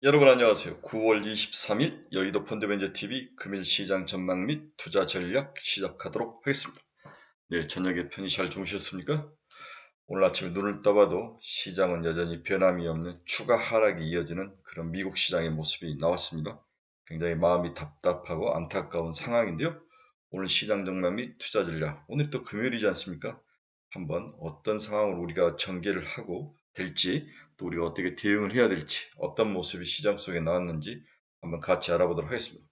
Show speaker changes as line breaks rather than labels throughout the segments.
여러분 안녕하세요. 9월 23일 여의도 펀드매니저TV 금일 시장 전망 및 투자 전략 시작하도록 하겠습니다. 네, 저녁에 편히 잘 주무셨습니까? 오늘 아침에 눈을 떠봐도 시장은 여전히 변함이 없는 추가 하락이 이어지는 그런 미국 시장의 모습이 나왔습니다. 굉장히 마음이 답답하고 안타까운 상황인데요. 오늘 시장 전망 및 투자 전략, 오늘 또 금요일이지 않습니까? 한번 어떤 상황을 우리가 전개를 하고 될지, 또 우리가 어떻게 대응을 해야 될지, 어떤 모습이 시장 속에 나왔는지 한번 같이 알아보도록 하겠습니다.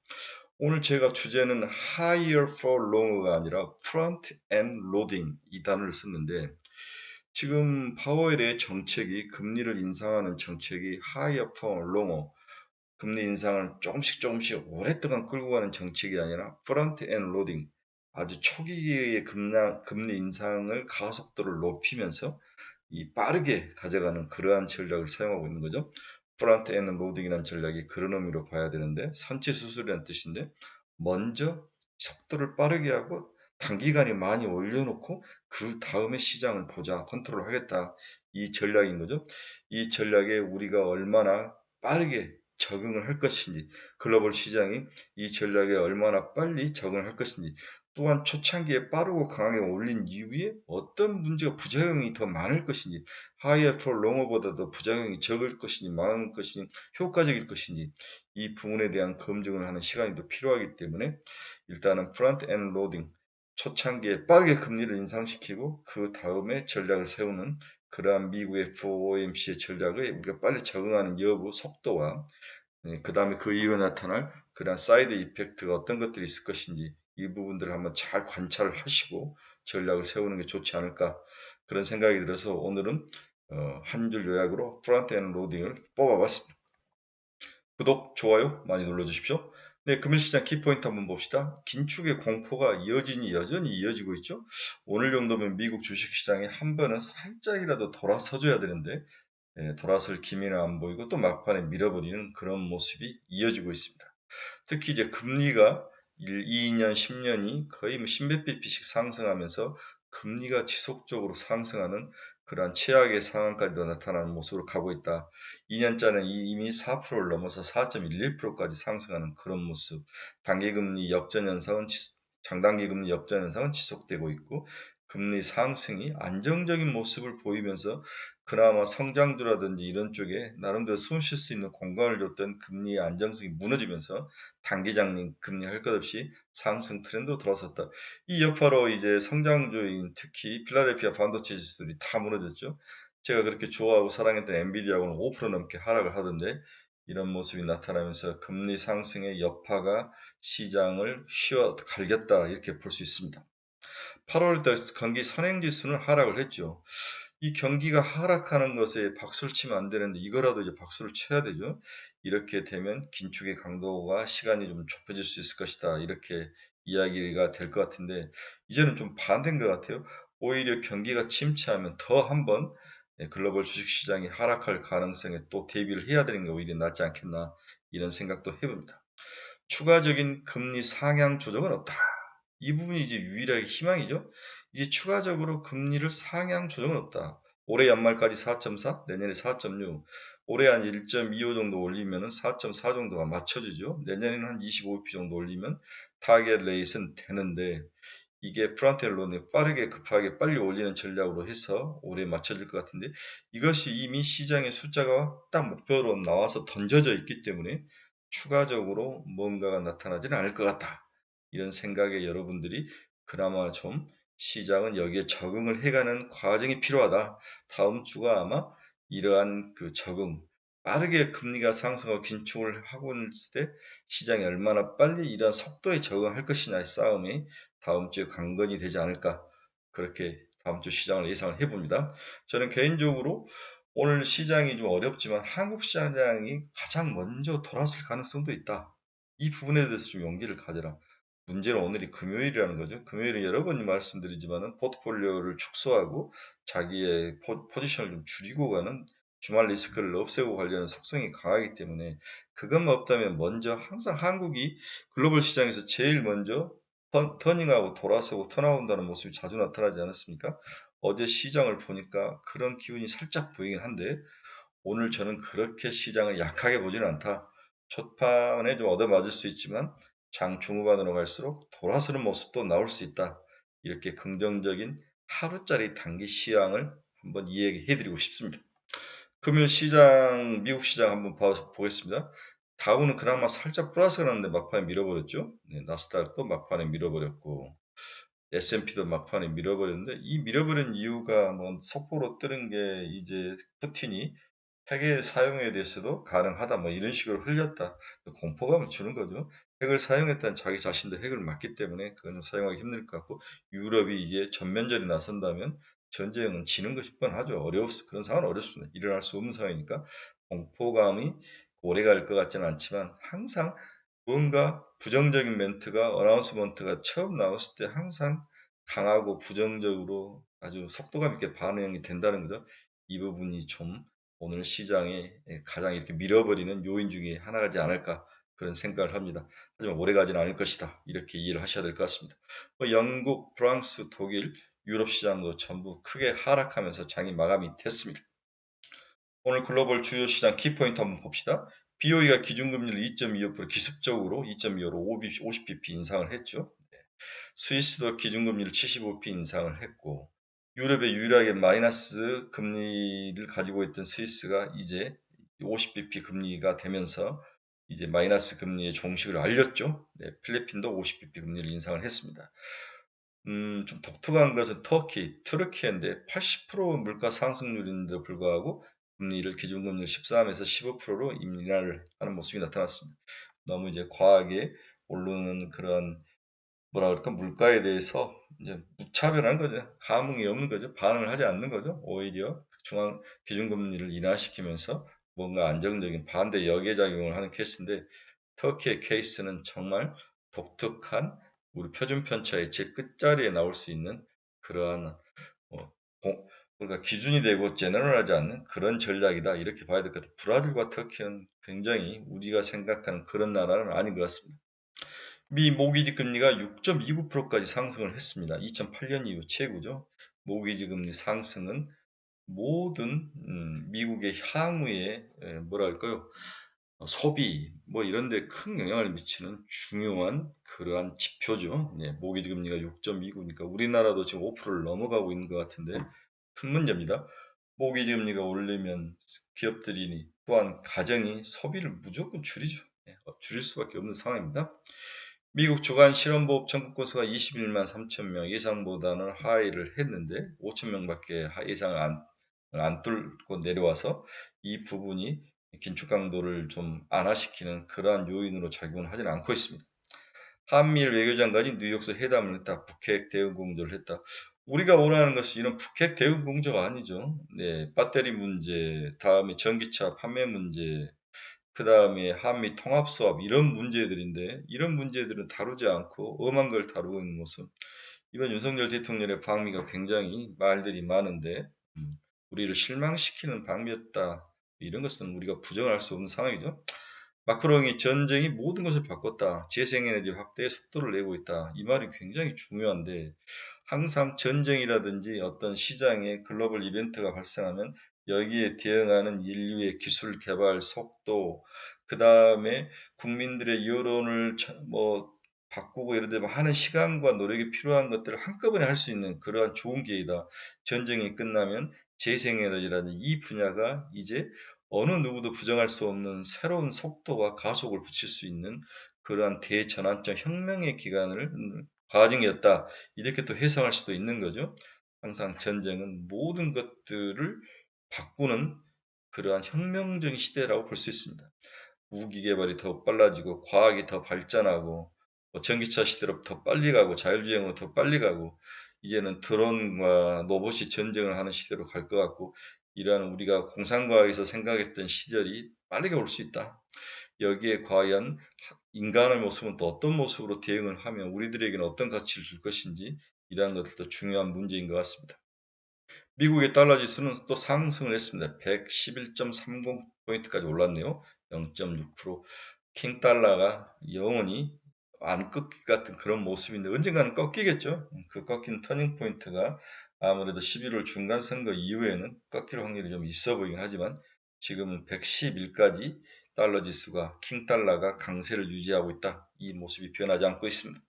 오늘 제가 주제는 higher for longer가 아니라 front end loading 이 단어를 썼는데, 지금 파월의 정책이 금리를 인상하는 정책이 higher for longer, 금리 인상을 조금씩 오랫동안 끌고 가는 정책이 아니라 front end loading, 아주 초기의 금리 인상을 가속도를 높이면서 이 빠르게 가져가는 그러한 전략을 사용하고 있는 거죠. 프론트 엔드 로딩이라는 전략이 그런 의미로 봐야 되는데, 선체 수술이라는 뜻인데, 먼저 속도를 빠르게 하고 단기간에 많이 올려놓고 그 다음에 시장을 보자, 컨트롤 하겠다, 이 전략인 거죠. 이 전략에 우리가 얼마나 빠르게 적응을 할 것인지, 글로벌 시장이 이 전략에 얼마나 빨리 적응을 할 것인지, 또한 초창기에 빠르고 강하게 올린 이후에 어떤 문제가 부작용이 더 많을 것인지, 하이어 프로 롱어보다도 부작용이 적을 것인지 많을 것인지 효과적일 것인지, 이 부분에 대한 검증을 하는 시간이 더 필요하기 때문에 일단은 프론트 앤 로딩, 초창기에 빠르게 금리를 인상시키고 그 다음에 전략을 세우는 그러한 미국의 FOMC의 전략에 우리가 빨리 적응하는 여부, 속도와 그 다음에 그 이후에 나타날 그런 사이드 이펙트가 어떤 것들이 있을 것인지, 이 부분들을 한번 잘 관찰을 하시고 전략을 세우는 게 좋지 않을까, 그런 생각이 들어서 오늘은 한 줄 요약으로 프론트 앤 로딩을 뽑아봤습니다. 구독, 좋아요 많이 눌러주십시오. 네, 금일시장 키포인트 한번 봅시다. 긴축의 공포가 여전히 이어지고 있죠. 오늘 정도면 미국 주식시장에 한 번은 살짝이라도 돌아서줘야 되는데, 돌아설 기미는 안 보이고 또 막판에 밀어버리는 그런 모습이 이어지고 있습니다. 특히 이제 금리가 2년, 10년이 거의 뭐 10몇 bp씩 상승하면서 금리가 지속적으로 상승하는 그러한 최악의 상황까지도 나타나는 모습으로 가고 있다. 2년짜리는 이미 4%를 넘어서 4.11%까지 상승하는 그런 모습. 단기금리 역전 현상은 장단기 금리 역전 현상은 지속되고 있고, 금리 상승이 안정적인 모습을 보이면서 그나마 성장주라든지 이런 쪽에 나름대로 숨 쉴 수 있는 공간을 줬던 금리의 안정성이 무너지면서 단기장님 금리 할 것 없이 상승 트렌드로 돌아섰다. 이 여파로 이제 성장주인 특히 필라델피아 반도체 지수들이 다 무너졌죠. 제가 그렇게 좋아하고 사랑했던 엔비디아하고는 5% 넘게 하락을 하던데, 이런 모습이 나타나면서 금리 상승의 여파가 시장을 휘어 갈겼다, 이렇게 볼 수 있습니다. 8월 달 경기 선행지수는 하락을 했죠. 이 경기가 하락하는 것에 박수를 치면 안 되는데 이거라도 이제 박수를 쳐야 되죠. 이렇게 되면 긴축의 강도가 시간이 좀 좁혀질 수 있을 것이다, 이렇게 이야기가 될 것 같은데, 이제는 좀 반대인 것 같아요. 오히려 경기가 침체하면 더 한번 글로벌 주식시장이 하락할 가능성에 또 대비를 해야 되는 게 오히려 낫지 않겠나, 이런 생각도 해봅니다. 추가적인 금리 상향 조정은 없다. 이 부분이 이제 유일하게 희망이죠. 이제 추가적으로 금리를 상향 조정은 없다. 올해 연말까지 4.4, 내년에 4.6, 올해 한 1.25 정도 올리면 4.4 정도가 맞춰지죠. 내년에는 한 25bp 정도 올리면 타겟 레이스는 되는데, 이게 프론트엔로는 빠르게 급하게 빨리 올리는 전략으로 해서 올해 맞춰질 것 같은데, 이것이 이미 시장의 숫자가 딱 목표로 나와서 던져져 있기 때문에 추가적으로 뭔가가 나타나지는 않을 것 같다, 이런 생각에 여러분들이 그나마 좀 시장은 여기에 적응을 해가는 과정이 필요하다. 다음 주가 아마 이러한 그 적응, 빠르게 금리가 상승하고 긴축을 하고 있을 때 시장이 얼마나 빨리 이러한 속도에 적응할 것이냐의 싸움이 다음 주에 관건이 되지 않을까, 그렇게 다음 주 시장을 예상을 해봅니다. 저는 개인적으로 오늘 시장이 좀 어렵지만 한국 시장이 가장 먼저 돌아설 가능성도 있다. 이 부분에 대해서 좀 용기를 가져라. 문제는 오늘이 금요일이라는 거죠. 금요일은 여러 번 말씀드리지만은 포트폴리오를 축소하고 자기의 포지션을 좀 줄이고 가는, 주말 리스크를 없애고 가려는 속성이 강하기 때문에, 그것만 없다면 먼저 항상 한국이 글로벌 시장에서 제일 먼저 터닝하고 돌아서고 턴아웃한다는 모습이 자주 나타나지 않았습니까? 어제 시장을 보니까 그런 기운이 살짝 보이긴 한데, 오늘 저는 그렇게 시장을 약하게 보지는 않다. 초반에 좀 얻어맞을 수 있지만 장 중후반으로 갈수록 돌아서는 모습도 나올 수 있다. 이렇게 긍정적인 하루짜리 단기 시황을 한번 이야기해드리고 싶습니다. 금요일 시장, 미국 시장 한번 보겠습니다. 다우는 그나마 살짝 플러스가 났는데 막판에 밀어버렸죠. 네, 나스닥도 막판에 밀어버렸고 S&P도 막판에 밀어버렸는데 이 밀어버린 이유가 뭐 속보로 뜨는 게 이제 푸틴이 핵의 사용에 대해서도 가능하다 뭐 이런 식으로 흘렸다. 공포감을 주는 거죠. 핵을 사용했다는 자기 자신도 핵을 맞기 때문에 그건 사용하기 힘들 것 같고 유럽이 이제 전면전에 나선다면 전쟁은 지는 것이 뻔하죠. 그런 상황은 어렵습니다. 일어날 수 없는 상황이니까 공포감이 오래 갈 것 같지는 않지만 항상 무언가 부정적인 멘트가 어나운스먼트가 처음 나왔을 때 항상 강하고 부정적으로 아주 속도감 있게 반응이 된다는 거죠. 이 부분이 좀 오늘 시장에 가장 이렇게 밀어버리는 요인 중에 하나지 않을까 그런 생각을 합니다. 하지만 오래가지는 않을 것이다. 이렇게 이해를 하셔야 될 것 같습니다. 영국, 프랑스, 독일, 유럽 시장도 전부 크게 하락하면서 장이 마감이 됐습니다. 오늘 글로벌 주요 시장 키포인트 한번 봅시다. BOE가 기준금리를 2.25% 기습적으로 2.25로 50bp 인상을 했죠. 스위스도 기준금리를 75p 인상을 했고 유럽의 유일하게 마이너스 금리를 가지고 있던 스위스가 이제 50bp 금리가 되면서 이제 마이너스 금리의 종식을 알렸죠. 네, 필리핀도 50bp 금리를 인상을 했습니다. 좀 독특한 것은 트르키인데 80% 물가 상승률인데도 불구하고 금리를 기준금리 13에서 15%로 인하를 하는 모습이 나타났습니다. 너무 이제 과하게 오르는 그런 뭐라 그럴까 물가에 대해서 이제 무차별한 거죠. 감흥이 없는 거죠. 반응을 하지 않는 거죠. 오히려 중앙 기준금리를 인하시키면서 뭔가 안정적인 반대 역외작용을 하는 케이스인데 터키의 케이스는 정말 독특한 우리 표준 편차의 제 끝자리에 나올 수 있는 그러한 어, 그러니까 기준이 되고 제너럴하지 않는 그런 전략이다 이렇게 봐야 될 것 같아요. 브라질과 터키는 굉장히 우리가 생각하는 그런 나라는 아닌 것 같습니다. 미 모기지 금리가 6.29%까지 상승을 했습니다. 2008년 이후 최고죠. 모기지 금리 상승은 모든 미국의 향후에 뭐랄까요 소비 뭐 이런 데 큰 영향을 미치는 중요한 그러한 지표죠. 네, 모기지 금리가 6.29니까 우리나라도 지금 5%를 넘어가고 있는 것 같은데 큰 문제입니다. 모기지 금리가 올리면 기업들이 또한 가정이 소비를 무조건 줄이죠. 네, 줄일 수밖에 없는 상황입니다. 미국 주간 실업보험 청구 건수가 21만 3천 명 예상보다는 하회를 했는데 5천 명밖에 예상을 안 뚫고 내려와서 이 부분이 긴축 강도를 좀 완화시키는 그러한 요인으로 작용을 하지는 않고 있습니다. 한미일 외교장관이 뉴욕에서 회담을 했다. 북핵 대응 공조를 했다. 우리가 원하는 것은 이런 북핵 대응 공조가 아니죠. 네, 배터리 문제, 다음에 전기차 판매 문제, 그 다음에 한미 통합 수합 이런 문제들인데 이런 문제들은 다루지 않고 엄한 걸 다루고 있는 모습. 이번 윤석열 대통령의 방미가 굉장히 말들이 많은데 우리를 실망시키는 방미였다. 이런 것은 우리가 부정할 수 없는 상황이죠. 마크롱이 전쟁이 모든 것을 바꿨다. 재생에너지 확대에 속도를 내고 있다. 이 말이 굉장히 중요한데 항상 전쟁이라든지 어떤 시장에 글로벌 이벤트가 발생하면 여기에 대응하는 인류의 기술 개발 속도, 그 다음에 국민들의 여론을 뭐 바꾸고 이런 데 하는 시간과 노력이 필요한 것들을 한꺼번에 할 수 있는 그러한 좋은 기회이다. 전쟁이 끝나면 재생에너지라는 이 분야가 이제 어느 누구도 부정할 수 없는 새로운 속도와 가속을 붙일 수 있는 그러한 대전환점 혁명의 과정이었다. 이렇게 또 해석할 수도 있는 거죠. 항상 전쟁은 모든 것들을 바꾸는 그러한 혁명적인 시대라고 볼 수 있습니다. 무기 개발이 더 빨라지고 과학이 더 발전하고 전기차 시대로 더 빨리 가고 자율주행으로 더 빨리 가고 이제는 드론과 로봇이 전쟁을 하는 시대로 갈 것 같고 이러한 우리가 공상과학에서 생각했던 시절이 빠르게 올 수 있다. 여기에 과연 인간의 모습은 또 어떤 모습으로 대응을 하면 우리들에게는 어떤 가치를 줄 것인지 이러한 것들도 중요한 문제인 것 같습니다. 미국의 달러 지수는 또 상승을 했습니다. 111.30포인트까지 올랐네요. 0.6%. 킹 달러가 영원히 안 꺾일 같은 그런 모습인데 언젠가는 꺾이겠죠. 그 꺾인 터닝 포인트가 아무래도 11월 중간 선거 이후에는 꺾일 확률이 좀 있어 보이긴 하지만 지금 111까지 달러 지수가 킹달러가 강세를 유지하고 있다. 이 모습이 변하지 않고 있습니다.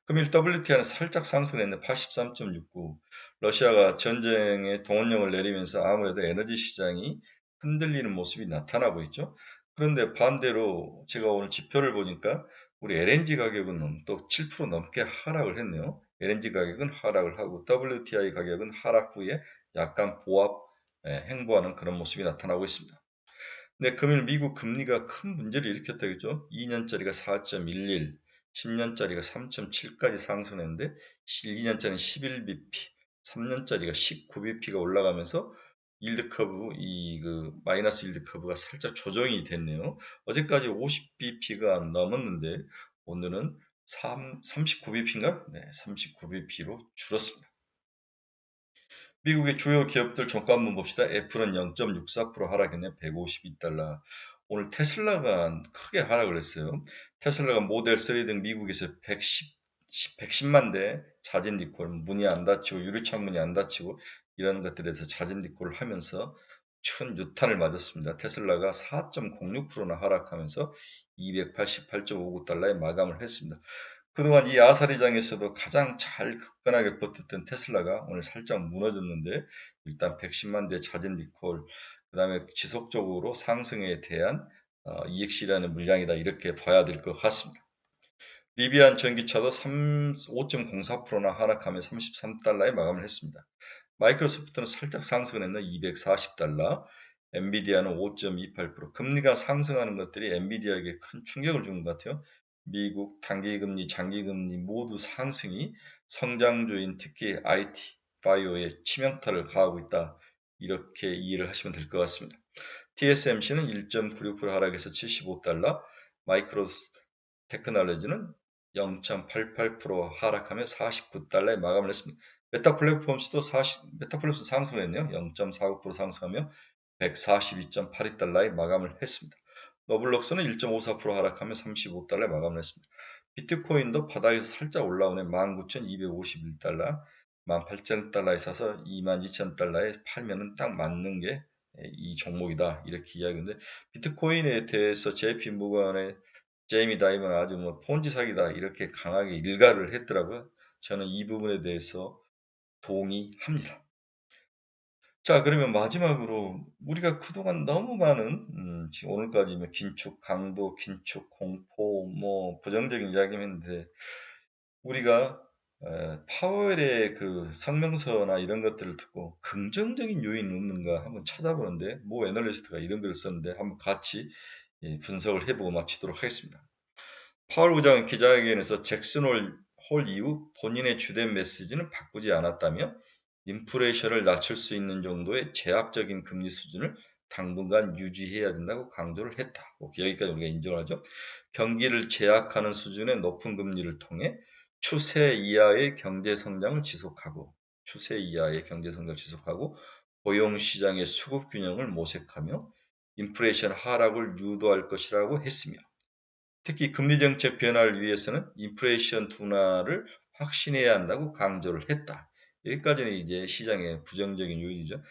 금일 WTI는 살짝 상승했네. 83.69. 러시아가 전쟁에 동원령을 내리면서 아무래도 에너지 시장이 흔들리는 모습이 나타나고 있죠. 그런데 반대로 제가 오늘 지표를 보니까 우리 LNG 가격은 또 7% 넘게 하락을 했네요. LNG 가격은 하락을 하고 WTI 가격은 하락 후에 약간 행보하는 그런 모습이 나타나고 있습니다. 네, 금일 미국 금리가 큰 문제를 일으켰다겠죠. 2년짜리가 4.11, 10년짜리가 3.7까지 상승했는데 2년짜리는 11bp, 3년짜리가 19bp가 올라가면서 일드 커브 마이너스 일드 커브가 살짝 조정이 됐네요. 어제까지 50bp가 넘었는데 오늘은 39bp인가? 네, 39bp로 줄었습니다. 미국의 주요 기업들 종가 한번 봅시다. 애플은 0.64% 하락했네. 152달러. 오늘 테슬라가 크게 하락을 했어요. 테슬라가 모델 3 등 미국에서 110만 대 자진 리콜, 문이 안 닫히고 유리창문이 안 닫히고 이런 것들에서 자진 리콜을 하면서 큰 유탄을 맞았습니다. 테슬라가 4.06%나 하락하면서 288.59달러에 마감을 했습니다. 그동안 이 아사리장에서도 가장 잘 굳건하게 버텼던 테슬라가 오늘 살짝 무너졌는데 일단 110만 대 자진 리콜, 그 다음에 지속적으로 상승에 대한 이익 실현의 물량이다 이렇게 봐야 될 것 같습니다. 리비안 전기차도 5.04%나 하락하며 33달러에 마감을 했습니다. 마이크로소프트는 살짝 상승을 했나 240달러, 엔비디아는 5.28%. 금리가 상승하는 것들이 엔비디아에게 큰 충격을 준 것 같아요. 미국 단기금리, 장기금리 모두 상승이 성장주인 특히 IT, 바이오에 치명타를 가하고 있다. 이렇게 이해를 하시면 될 것 같습니다. TSMC는 1.96% 하락해서 75달러, 마이크로 테크놀로지는 0.88% 하락하며 49달러에 마감을 했습니다. 메타플랫폼스 상승을 했네요. 0.49% 상승하며 142.82달러에 마감을 했습니다. 너블록스는 1.54% 하락하며 35달러에 마감을 했습니다. 비트코인도 바닥에서 살짝 올라오네. 19,251달러, 18,000달러에 사서 22,000달러에 팔면은 딱 맞는 게 이 종목이다. 이렇게 이야기하는데 비트코인에 대해서 JP 모건의 제이미 다이먼 아주 폰지 사기다 이렇게 강하게 일가를 했더라고요. 저는 이 부분에 대해서 동의합니다. 자, 그러면 마지막으로 우리가 그동안 너무 많은 지금 오늘까지 긴축, 강도, 긴축, 공포, 부정적인 이야기했는데 우리가 파월의 그 성명서나 이런 것들을 듣고 긍정적인 요인이 없는가 한번 찾아보는데 애널리스트가 이런 글을 썼는데 한번 같이 분석을 해보고 마치도록 하겠습니다. 파월 의장은 기자회견에서 잭슨 홀 이후 본인의 주된 메시지는 바꾸지 않았다며 인플레이션을 낮출 수 있는 정도의 제압적인 금리 수준을 당분간 유지해야 된다고 강조를 했다. 여기까지 우리가 인정하죠. 경기를 제약하는 수준의 높은 금리를 통해 추세 이하의 경제 성장을 지속하고 고용 시장의 수급 균형을 모색하며 인플레이션 하락을 유도할 것이라고 했으며 특히 금리 정책 변화를 위해서는 인플레이션 둔화를 확신해야 한다고 강조를 했다. 여기까지는 이제 시장의 부정적인 요인이죠.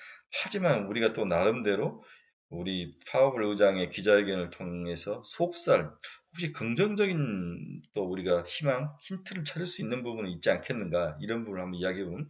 하지만 우리가 또 나름대로 우리 파월 의장의 기자회견을 통해서 혹시 긍정적인 또 우리가 희망, 힌트를 찾을 수 있는 부분은 있지 않겠는가 이런 부분을 한번 이야기해보면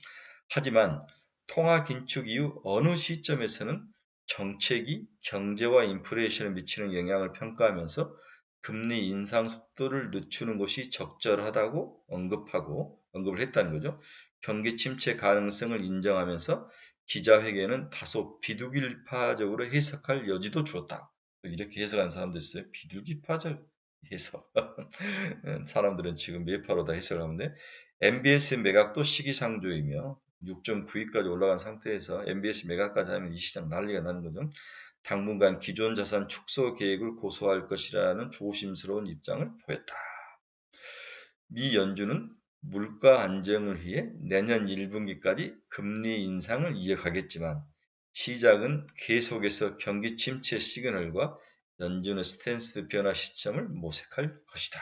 하지만 통화 긴축 이후 어느 시점에서는 정책이 경제와 인플레이션에 미치는 영향을 평가하면서 금리 인상 속도를 늦추는 것이 적절하다고 언급을 했다는 거죠. 경기 침체 가능성을 인정하면서 기자회견은 다소 비둘기파적으로 해석할 여지도 주었다. 이렇게 해석하는 사람도 있어요. 비둘기파적 해석. 사람들은 지금 매파로 다 해석을 하는데 MBS 매각도 시기상조이며 6.92까지 올라간 상태에서 MBS 매각까지 하면 이 시장 난리가 나는 거죠. 당분간 기존 자산 축소 계획을 고수할 것이라는 조심스러운 입장을 보였다. 미 연준은 물가 안정을 위해 내년 1분기까지 금리 인상을 이어가겠지만 시장은 계속해서 경기 침체 시그널과 연준의 스탠스 변화 시점을 모색할 것이다.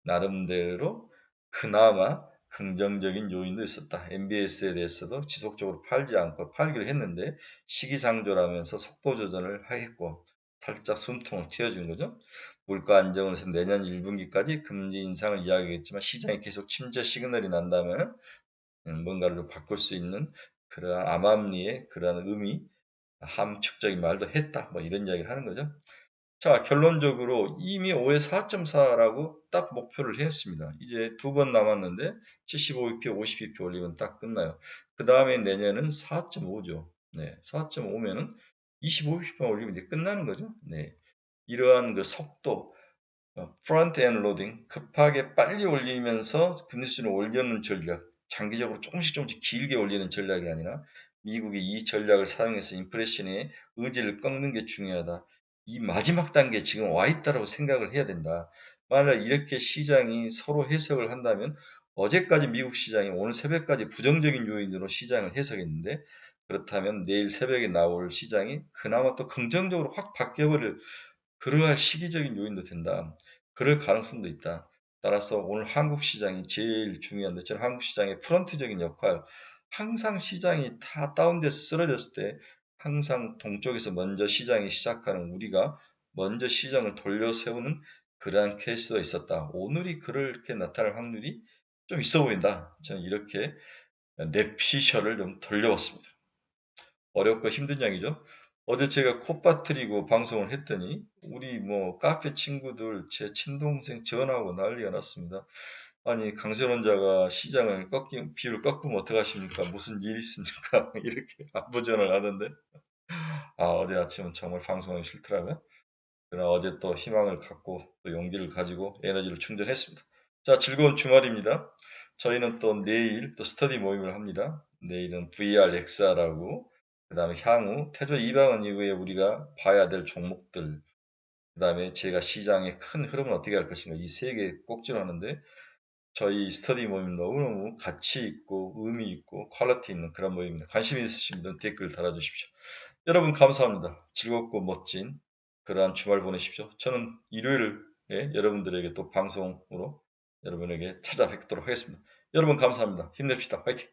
나름대로 그나마 긍정적인 요인도 있었다. MBS에 대해서도 지속적으로 팔지 않고 팔기로 했는데 시기상조라면서 속도 조절을 하겠고 살짝 숨통을 틔워준 거죠. 물가 안정을 해서 내년 1분기까지 금리 인상을 이야기했지만 시장이 계속 침체 시그널이 난다면 뭔가를 바꿀 수 있는 그러한 암암리의 그러한 의미, 함축적인 말도 했다. 뭐 이런 이야기를 하는 거죠. 자, 결론적으로 이미 올해 4.4라고 딱 목표를 했습니다. 이제 두 번 남았는데 75bp, 50bp 올리면 딱 끝나요. 그 다음에 내년은 4.5죠. 네, 4.5면은 25bp만 올리면 이제 끝나는 거죠. 네, 이러한 그 속도, 프론트 앤 로딩, 급하게 빨리 올리면서 금리 수준을 올려놓는 전략, 장기적으로 조금씩 길게 올리는 전략이 아니라 미국이 이 전략을 사용해서 인플레이션의 의지를 꺾는 게 중요하다. 이 마지막 단계 지금 와 있다라고 생각을 해야 된다. 만약 이렇게 시장이 서로 해석을 한다면 어제까지 미국 시장이 오늘 새벽까지 부정적인 요인으로 시장을 해석했는데 그렇다면 내일 새벽에 나올 시장이 그나마 또 긍정적으로 확 바뀌어버릴 그러한 시기적인 요인도 된다. 그럴 가능성도 있다. 따라서 오늘 한국 시장이 제일 중요한데 저는 한국 시장의 프런트적인 역할, 항상 시장이 다 다운돼서 쓰러졌을 때 항상 동쪽에서 먼저 시장이 시작하는 우리가 먼저 시장을 돌려 세우는 그러한 케이스가 있었다. 오늘이 그렇게 나타날 확률이 좀 있어 보인다. 저는 이렇게 뇌피셜을 좀 돌려봤습니다. 어렵고 힘든 이야기죠. 어제 제가 코 빠뜨리고 방송을 했더니 우리 뭐 카페 친구들 제 친동생 전화하고 난리가 났습니다. 아니 강세론자가 시장을 비율을 꺾으면 어떡하십니까? 무슨 일이 있습니까? 이렇게 안부전을 하던데 어제 아침은 정말 방송하기 싫더라고요. 그러나 어제 또 희망을 갖고 또 용기를 가지고 에너지를 충전했습니다. 자, 즐거운 주말입니다. 저희는 또 내일 또 스터디 모임을 합니다. 내일은 VR, XR하고 그 다음에 향후 태조 이방원 이후에 우리가 봐야 될 종목들 그 다음에 제가 시장의 큰 흐름을 어떻게 할 것인가 이 세 개 꼭지로 하는데 저희 스터디 모임 너무너무 가치 있고 의미 있고 퀄리티 있는 그런 모임입니다. 관심 있으신 분들 댓글 달아주십시오. 여러분 감사합니다. 즐겁고 멋진 그러한 주말 보내십시오. 저는 일요일에 여러분들에게 또 방송으로 여러분에게 찾아뵙도록 하겠습니다. 여러분 감사합니다. 힘냅시다. 화이팅!